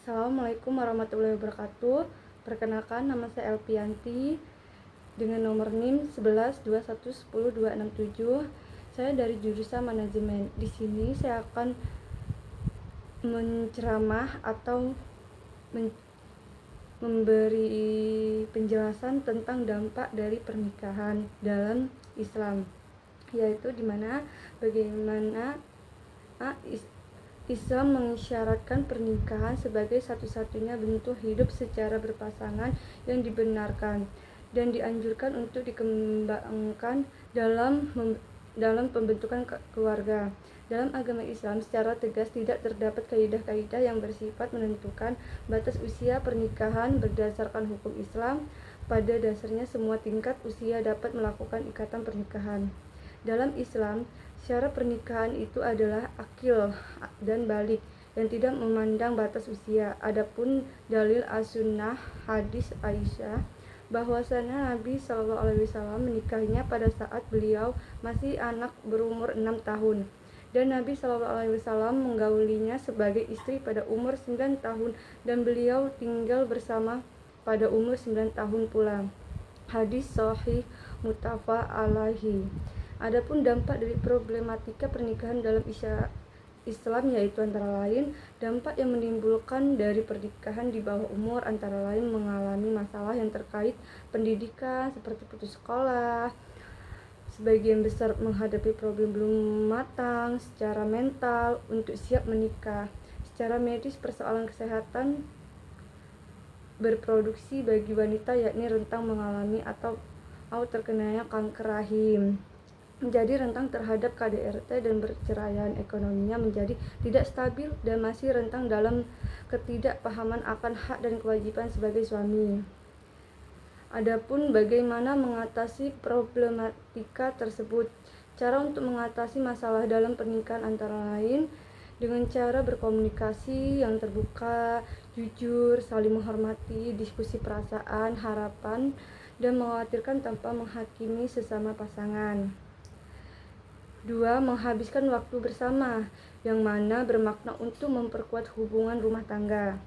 Assalamualaikum warahmatullahi wabarakatuh. Perkenalkan, nama saya Elpianti dengan nomor NIM 1121100267. Saya dari jurusan manajemen. Di sini saya akan menceramah atau memberi penjelasan tentang dampak dari pernikahan dalam Islam, yaitu dimana bagaimana Islam mengisyaratkan pernikahan sebagai satu-satunya bentuk hidup secara berpasangan yang dibenarkan dan dianjurkan untuk dikembangkan dalam pembentukan keluarga. Dalam agama Islam secara tegas tidak terdapat kaidah-kaidah yang bersifat menentukan batas usia pernikahan berdasarkan hukum Islam. Pada dasarnya semua tingkat usia dapat melakukan ikatan pernikahan. Dalam Islam, syarat pernikahan itu adalah akil dan balik yang tidak memandang batas usia. Adapun dalil as-sunnah hadis Aisyah bahwasanya Nabi SAW menikahinya pada saat beliau masih anak berumur 6 tahun dan Nabi SAW menggaulinya sebagai istri pada umur 9 tahun dan beliau tinggal bersama pada umur 9 tahun pula. Hadis sahih muttafaq alaihi. Adapun dampak dari problematika pernikahan dalam Islam yaitu antara lain dampak yang menimbulkan dari pernikahan di bawah umur antara lain mengalami masalah yang terkait pendidikan seperti putus sekolah, sebagian besar menghadapi problem belum matang secara mental untuk siap menikah, secara medis persoalan kesehatan berproduksi bagi wanita yakni rentang mengalami atau terkenanya kanker rahim, menjadi rentan terhadap KDRT dan perceraian, ekonominya menjadi tidak stabil dan masih rentan dalam ketidakpahaman akan hak dan kewajiban sebagai suami. Adapun bagaimana mengatasi problematika tersebut? Cara untuk mengatasi masalah dalam pernikahan antara lain dengan cara berkomunikasi yang terbuka, jujur, saling menghormati, diskusi perasaan, harapan, dan mengkhawatirkan tanpa menghakimi sesama pasangan. 2. Menghabiskan waktu bersama, yang mana bermakna untuk memperkuat hubungan rumah tangga.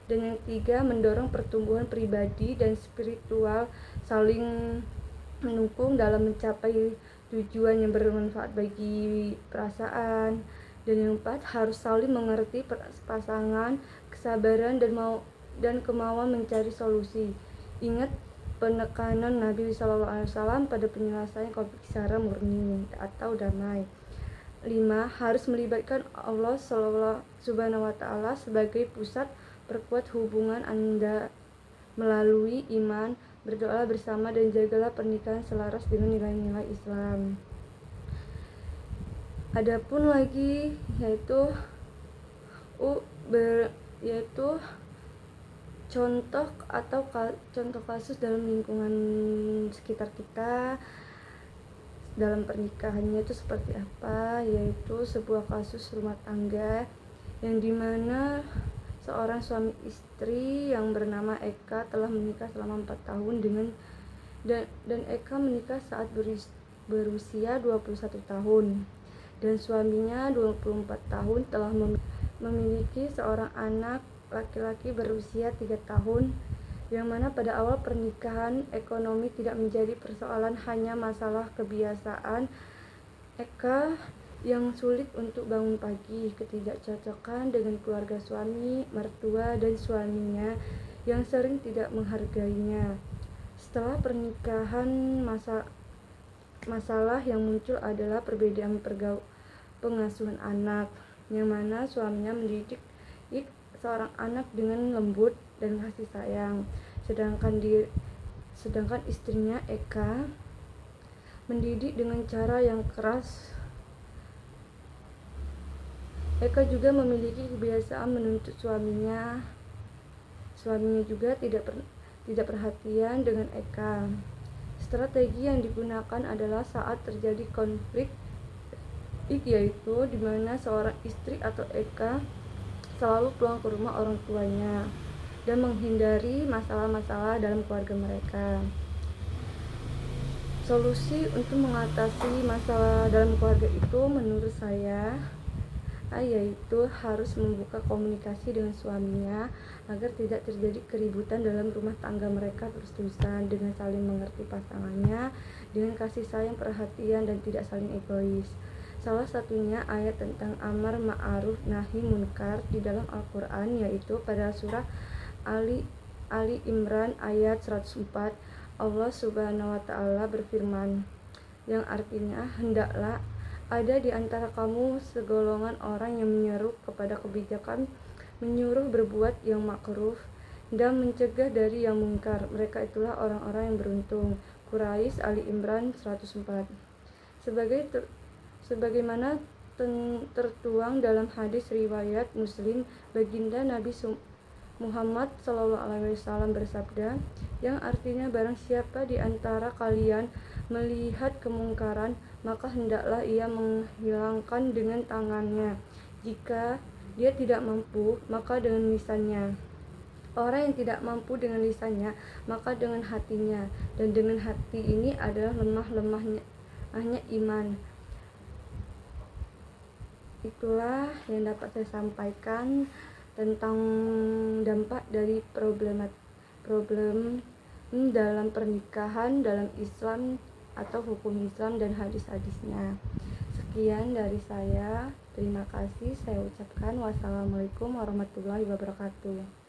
Dan yang 3. Mendorong pertumbuhan pribadi dan spiritual, saling mendukung dalam mencapai tujuan yang bermanfaat bagi perasaan. Dan yang 4. Harus saling mengerti pasangan, kesabaran dan kemauan mencari solusi. Ingat penekanan Nabi SAW pada penyelesaian konflik secara murni atau damai. 5. Harus melibatkan Allah SWT sebagai pusat, perkuat hubungan Anda melalui iman, berdoa bersama dan jagalah pernikahan selaras dengan nilai-nilai Islam. Adapun lagi yaitu contoh kasus dalam lingkungan sekitar kita dalam pernikahannya itu seperti apa, yaitu sebuah kasus rumah tangga yang dimana seorang suami istri yang bernama Eka telah menikah selama 4 tahun dan Eka menikah saat berusia 21 tahun dan suaminya 24 tahun telah memiliki seorang anak laki-laki berusia 3 tahun, yang mana pada awal pernikahan ekonomi tidak menjadi persoalan, hanya masalah kebiasaan Eka yang sulit untuk bangun pagi, ketidakcocokan dengan keluarga suami, mertua dan suaminya yang sering tidak menghargainya. Setelah pernikahan, masalah yang muncul adalah perbedaan pengasuhan anak, yang mana suaminya mendidik seorang anak dengan lembut dan kasih sayang, sedangkan istrinya Eka mendidik dengan cara yang keras. Eka juga memiliki kebiasaan menuntut suaminya juga tidak perhatian dengan Eka. Strategi yang digunakan adalah saat terjadi konflik, yaitu di mana seorang istri atau Eka selalu pulang ke rumah orang tuanya dan menghindari masalah-masalah dalam keluarga mereka. Solusi untuk mengatasi masalah dalam keluarga itu menurut saya yaitu harus membuka komunikasi dengan suaminya agar tidak terjadi keributan dalam rumah tangga mereka terus-terusan, dengan saling mengerti pasangannya, dengan kasih sayang, perhatian, dan tidak saling egois. Salah satunya ayat tentang amar ma'ruf nahi munkar di dalam Al-Quran, yaitu pada surah Ali Imran ayat 104. Allah Subhanahu wa Ta'ala berfirman, yang artinya, hendaklah ada di antara kamu segolongan orang yang menyeru kepada kebijakan, menyuruh berbuat yang makruh, dan mencegah dari yang mungkar. Mereka itulah orang-orang yang beruntung. Quraisy Ali Imran 104. Sebagaimana tertuang dalam hadis riwayat Muslim, baginda Nabi Muhammad SAW bersabda, yang artinya, barang siapa di antara kalian melihat kemungkaran, maka hendaklah ia menghilangkan dengan tangannya. Jika dia tidak mampu, maka dengan lisannya. Orang yang tidak mampu dengan lisannya, maka dengan hatinya. Dan dengan hati ini adalah lemah-lemahnya iman. Itulah yang dapat saya sampaikan tentang dampak dari problem dalam pernikahan dalam Islam atau hukum Islam dan hadis-hadisnya. Sekian dari saya. Terima kasih saya ucapkan. Wassalamualaikum warahmatullahi wabarakatuh.